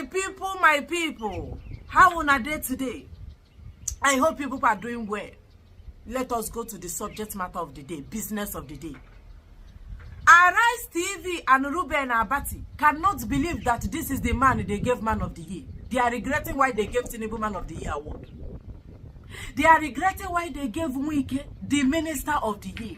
my people, how una day today? I hope people are doing well. Let us go to the subject matter of the day, business of the day. Arise TV and Ruben Abati cannot believe that this is the man they gave Man of the Year. They are regretting why they gave Tinubu Man of the Year award. They are regretting why they gave Wike the Minister of the Year.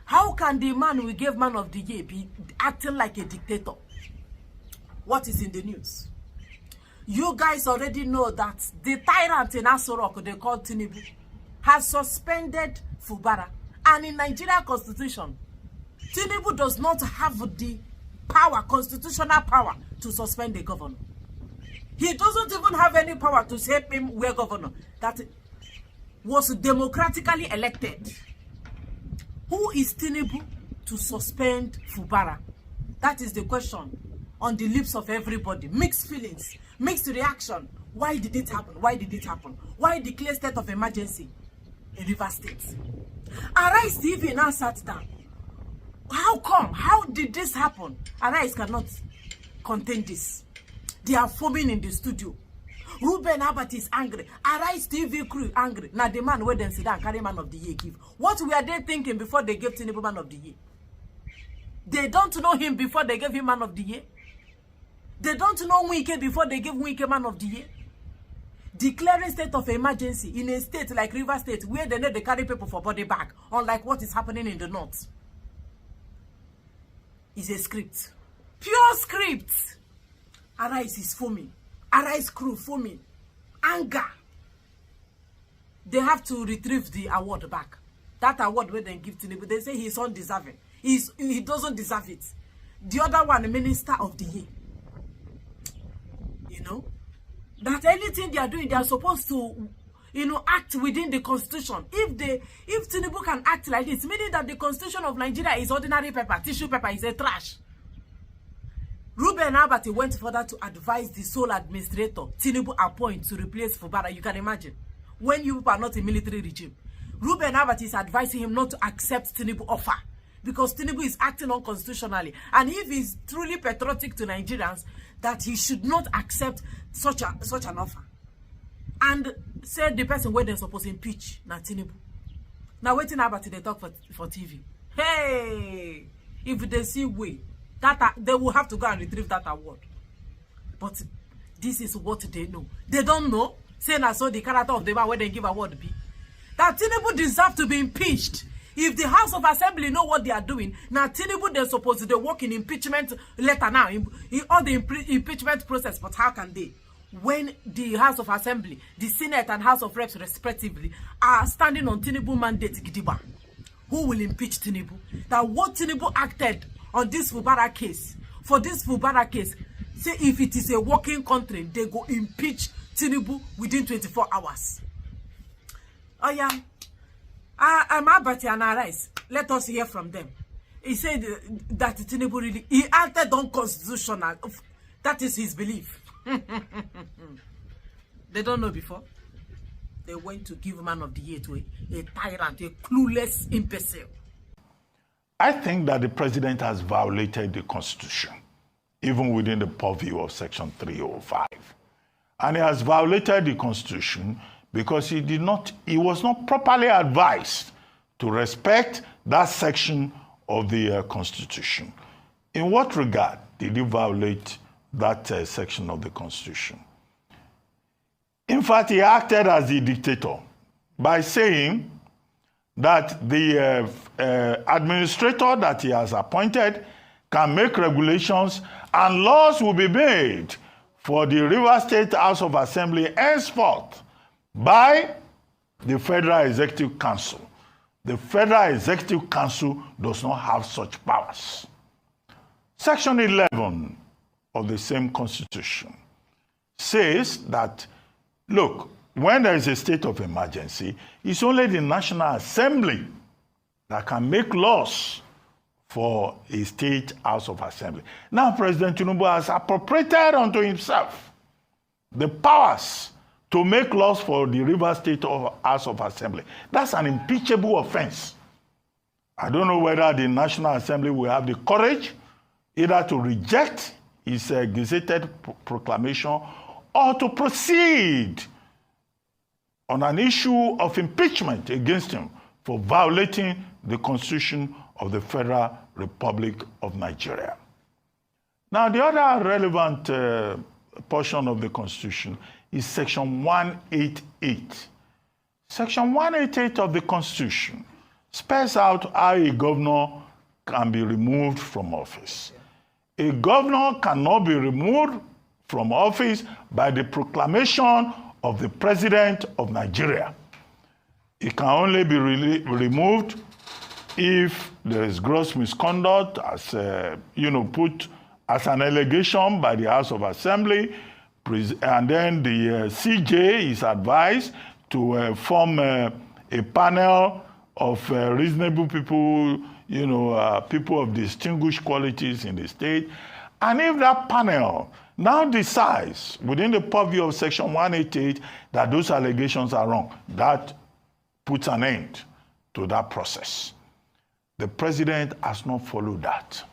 How can the man we gave Man of the Year be acting like a dictator? What is in the news? You guys already know that the tyrant in Asorok, they call Tinubu, has suspended Fubara. And in Nigeria Constitution, Tinubu does not have the power, constitutional power, to suspend the governor. He doesn't even have any power to say him where governor that was democratically elected. Who is Tinubu to suspend Fubara? That is the question on the lips of everybody. Mixed feelings, mixed reaction. Why did it happen? Why did it happen? Why declare state of emergency in Rivers State? Arise TV now sat down. How come? How did this happen? Arise cannot contain this. They are foaming in the studio. Ruben Abati is angry. Arise TV crew angry. Now the man where them sit down carry Man of the Year give. What were they thinking before they gave Tinubu Man of the Year? They don't know him before they gave him Man of the Year. They don't know Wike before they gave Wike Man of the Year. Declaring state of emergency in a state like River State where they need to carry people for body bag, unlike what is happening in the north. Is a script. Pure script. Arise is foaming. Arise crew foaming. Anger. They have to retrieve the award back. That award where they give Tinubu, they say he's undeserving. He doesn't deserve it. The other one, Minister of the Year. You know? That anything they are doing, they are supposed to, act within the constitution. If Tinubu can act like this, meaning that the constitution of Nigeria is ordinary paper, tissue paper is a trash. Ruben Abati went further to advise the sole administrator Tinubu appoint to replace Fubara. You can imagine. When you people are not a military regime, Ruben Abati is advising him not to accept Tinubu offer because Tinubu is acting unconstitutionally. And if he's truly patriotic to Nigerians, that he should not accept such an offer. And said the person where they're supposed to impeach na Tinubu. Now waiting about they talk for TV. Hey, if they see way, that they will have to go and retrieve that award. But this is what they know. They don't know. Saying I saw the character of the man where they give award be. That Tinubu deserve to be impeached. If the House of Assembly know what they are doing, now Tinubu they're supposed to work in impeachment letter now, in all the impeachment process. But how can they? When the House of Assembly, the Senate and House of Reps respectively are standing on Tinubu mandate, Gidiba, who will impeach Tinubu? That what Tinubu acted on this Fubara case, for this Fubara case, say if it is a working country, they go impeach Tinubu within 24 hours. Oh yeah. I'm Abati and Arise. Let us hear from them. He said that Tinubu really, he acted unconstitutional. That is his belief. They don't know before. They went to give Man of the Year to a tyrant, a clueless imbecile. I think that the president has violated the Constitution, even within the purview of Section 305. And he has violated the Constitution because he was not properly advised to respect that section of the Constitution. In what regard did he violate that section of the Constitution? In fact, he acted as the dictator by saying that the administrator that he has appointed can make regulations and laws will be made for the Rivers State House of Assembly henceforth by the Federal Executive Council. The Federal Executive Council does not have such powers. Section 11 of the same Constitution says that, look, when there is a state of emergency, it's only the National Assembly that can make laws for a state House of Assembly. Now, President Tinubu has appropriated unto himself the powers to make laws for the River State House of Assembly. That's an impeachable offense. I don't know whether the National Assembly will have the courage either to reject his gazetted proclamation or to proceed on an issue of impeachment against him for violating the Constitution of the Federal Republic of Nigeria. Now, the other relevant portion of the Constitution is Section 188. Section 188 of the Constitution spells out how a governor can be removed from office. A governor cannot be removed from office by the proclamation of the President of Nigeria. It can only be removed if there is gross misconduct, as put as an allegation by the House of Assembly, and then the CJ is advised to form a panel of reasonable people, people of distinguished qualities in the state. And if that panel now decides, within the purview of Section 188, that those allegations are wrong, that puts an end to that process. The president has not followed that.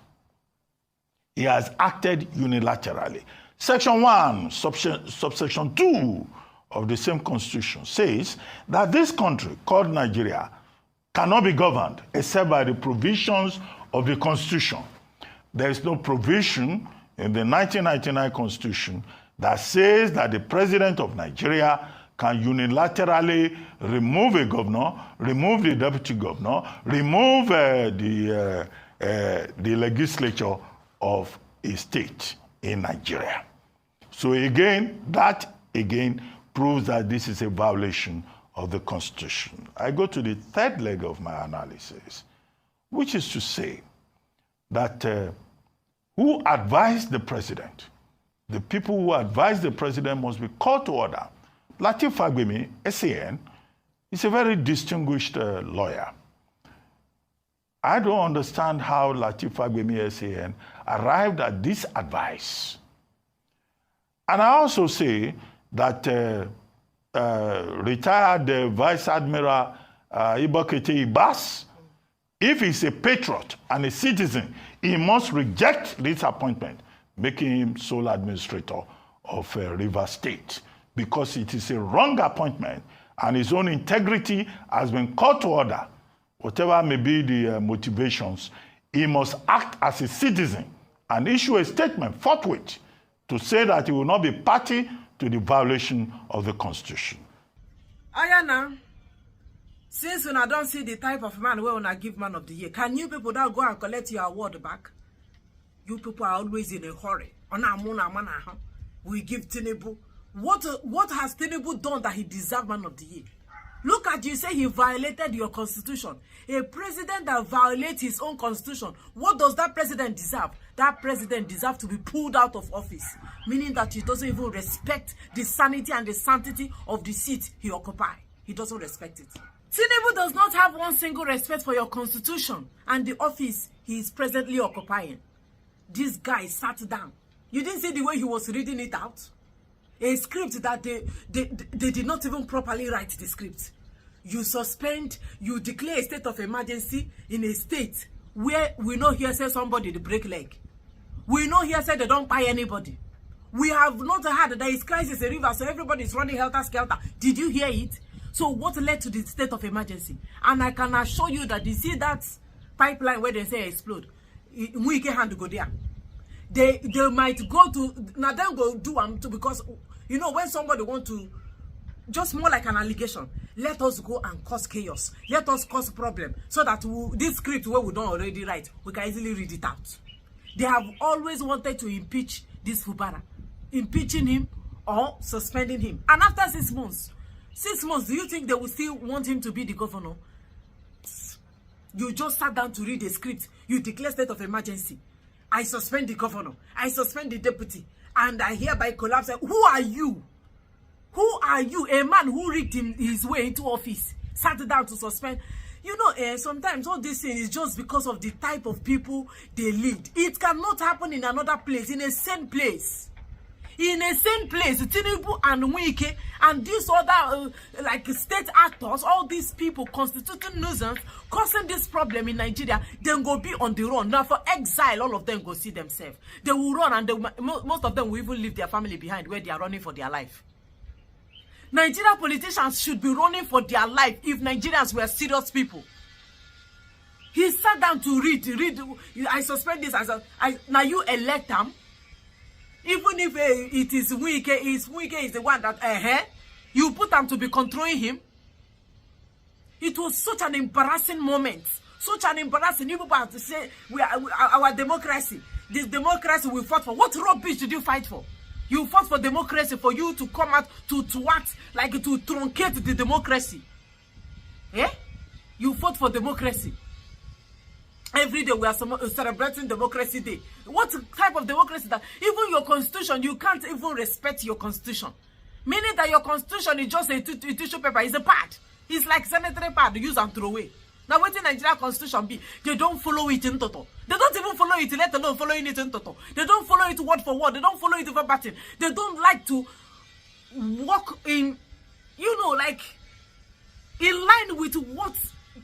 He has acted unilaterally. Section 1, subsection 2 of the same Constitution says that this country, called Nigeria, cannot be governed except by the provisions of the Constitution. There is no provision in the 1999 Constitution that says that the President of Nigeria can unilaterally remove a governor, remove the deputy governor, remove the legislature of a state in Nigeria. So again, that proves that this is a violation of the Constitution. I go to the third leg of my analysis, which is to say that who advised the president? The people who advise the president must be called to order. Lateef Fagbemi, SAN, is a very distinguished lawyer. I don't understand how Lateef Fagbemi, SAN, arrived at this advice. And I also say that retired Vice Admiral Ibokete Ibas, if he's a patriot and a citizen, he must reject this appointment, making him sole administrator of Rivers State, because it is a wrong appointment and his own integrity has been called to order. Whatever may be the motivations, he must act as a citizen and issue a statement forthwith to say that he will not be party to the violation of the Constitution. Ayana, since when I don't see the type of man where I give man of the year, can you people now go and collect your award back? You people are always in a hurry. We give Tinubu. What has Tinubu done that he deserves man of the year? Look at you, say he violated your constitution. A president that violates his own constitution, what does that president deserve? That president deserves to be pulled out of office, meaning that he doesn't even respect the sanity and the sanctity of the seat he occupies. He doesn't respect it. Tinubu does not have one single respect for your constitution and the office he is presently occupying. This guy sat down. You didn't see the way he was reading it out? A script that they did not even properly write the script. You suspend, you declare a state of emergency in a state where we know here say somebody to break leg. We know here say they don't buy anybody. We have not heard that there is crisis in Rivers, so everybody is running helter-skelter. Did you hear it? So what led to the state of emergency? And I can assure you that you see that pipeline where they say explode, we can hand to go there. They might go to, now then go do them too, because you know when somebody want to, just more like an allegation, let us go and cause chaos, let us cause problem, so that this script where we don't already write, we can easily read it out. They have always wanted to impeach this Fubara, impeaching him or suspending him. And after 6 months, do you think they will still want him to be the governor? You just sat down to read the script, you declare state of emergency. I suspend the governor, I suspend the deputy, and I hereby collapse. Who are you? Who are you? A man who rigged his way into office, sat down to suspend. You know, sometimes all this thing is just because of the type of people they lead. It cannot happen in another place, in a same place. in a same place, Tinubu and Wike and these other like state actors, all these people constituting nuisance, causing this problem in Nigeria, then go be on the run. Now for exile, all of them go see themselves. They will run and most of them will even leave their family behind where they are running for their life. Nigerian politicians should be running for their life if Nigerians were serious people. He sat down to read. I suspect this as now you elect them. Even if it is Wike is the one that you put them to be controlling him. It was such an embarrassing moment. Such an embarrassing. You people have to say our democracy. This democracy we fought for. What rubbish did you fight for? You fought for democracy for you to come out to act like to truncate the democracy. Eh? You fought for democracy. Every day we are celebrating Democracy Day. What type of democracy that even your constitution, you can't even respect your constitution? Meaning that your constitution is just a tissue paper, it's a pad. It's like sanitary pad, use and throw away. Now what in Nigeria constitution be? They don't follow it in total. They don't even follow it, let alone following it in total. They don't follow it word for word. They don't follow it verbatim. They don't like to walk in, like in line with what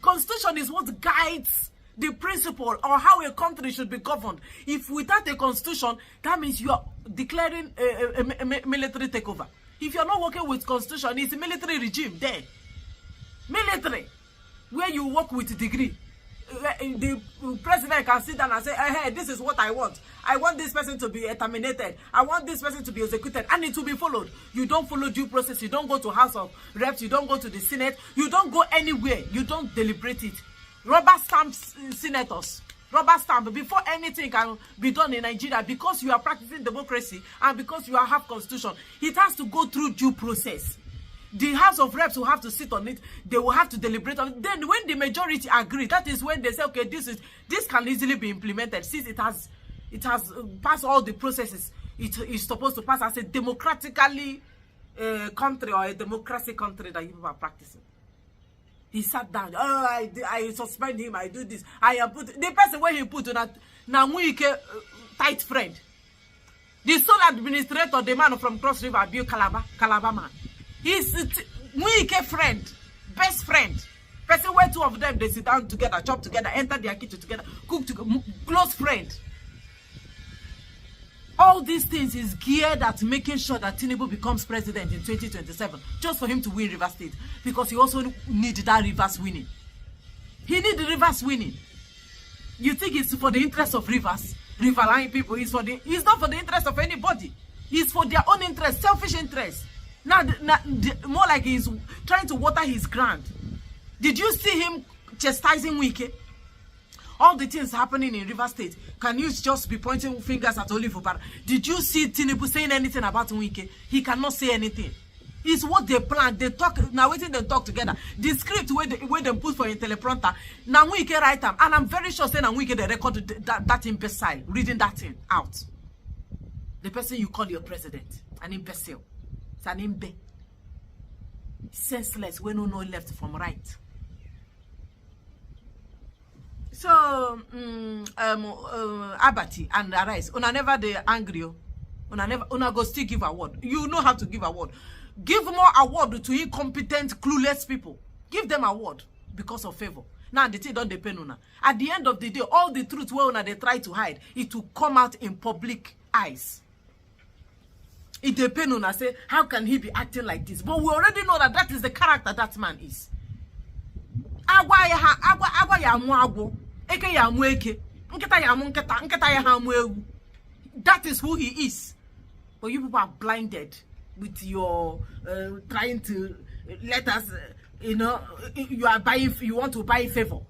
constitution is, what guides the principle or how a country should be governed. If without a constitution, that means you are declaring a military takeover. If you're not working with constitution, it's a military regime there. Military, where you work with degree. The president can sit down and say, hey, this is what I want. I want this person to be terminated. I want this person to be executed. And it will be followed. You don't follow due process. You don't go to House of Reps. You don't go to the Senate. You don't go anywhere. You don't deliberate it. Rubber stamp senators. Rubber stamp. Before anything can be done in Nigeria, because you are practicing democracy and because you have constitution, it has to go through due process. The House of Reps will have to sit on it. They will have to deliberate on it. Then when the majority agree, that is when they say, okay, this can easily be implemented since it has passed all the processes it is supposed to pass as a democratically country or a democracy country that you are practicing. He sat down. Oh, I suspend him. I do this. I am put the person where he put on that Wike tight friend. The sole administrator, the man from Cross River, Calabar man. He's Wike friend, best friend. Person where two of them they sit down together, chop together, enter their kitchen together, cook together, close friend. All these things is geared at making sure that Tinubu becomes president in 2027, just for him to win Rivers State, because he also needs that Rivers winning. He needs the Rivers winning. You think it's for the interest of Rivers, Riverline people? It's not for the interest of anybody. It's for their own interest, selfish interest. Now, more like he's trying to water his ground. Did you see him chastising Wike? All the things happening in Rivers State, can you just be pointing fingers at Olivubara? Did you see Tinubu saying anything about Wike? He cannot say anything. It's what they plan. They talk now. Waiting they talk together. The script where they put for in teleprompter. Now Wike write them, and I'm very sure saying Wike they record that imbecile reading that thing out. The person you call your president, an imbecile. It's an imbe. Senseless when no left from right. So Abati and Arise, una never they angry. Una go still give award. You know how to give award. Give more award to incompetent, clueless people. Give them award because of favor. Now the thing don't depend on. At the end of the day, all the truth where una they try to hide, it will come out in public eyes. It depends on us. Say, how can he be acting like this? But we already know that is the character that man is. That is who he is. But you people are blinded with your trying to let us, you are buying. You want to buy favor.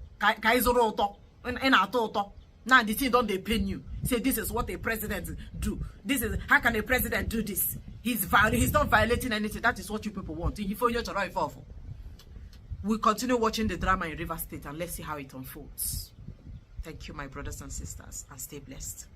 Now the thing don't they pain you. Say this is what a president do. This is how can a president do this? He's not violating anything. That is what you people want. We'll continue watching the drama in Rivers State and let's see how it unfolds. Thank you, my brothers and sisters, and stay blessed.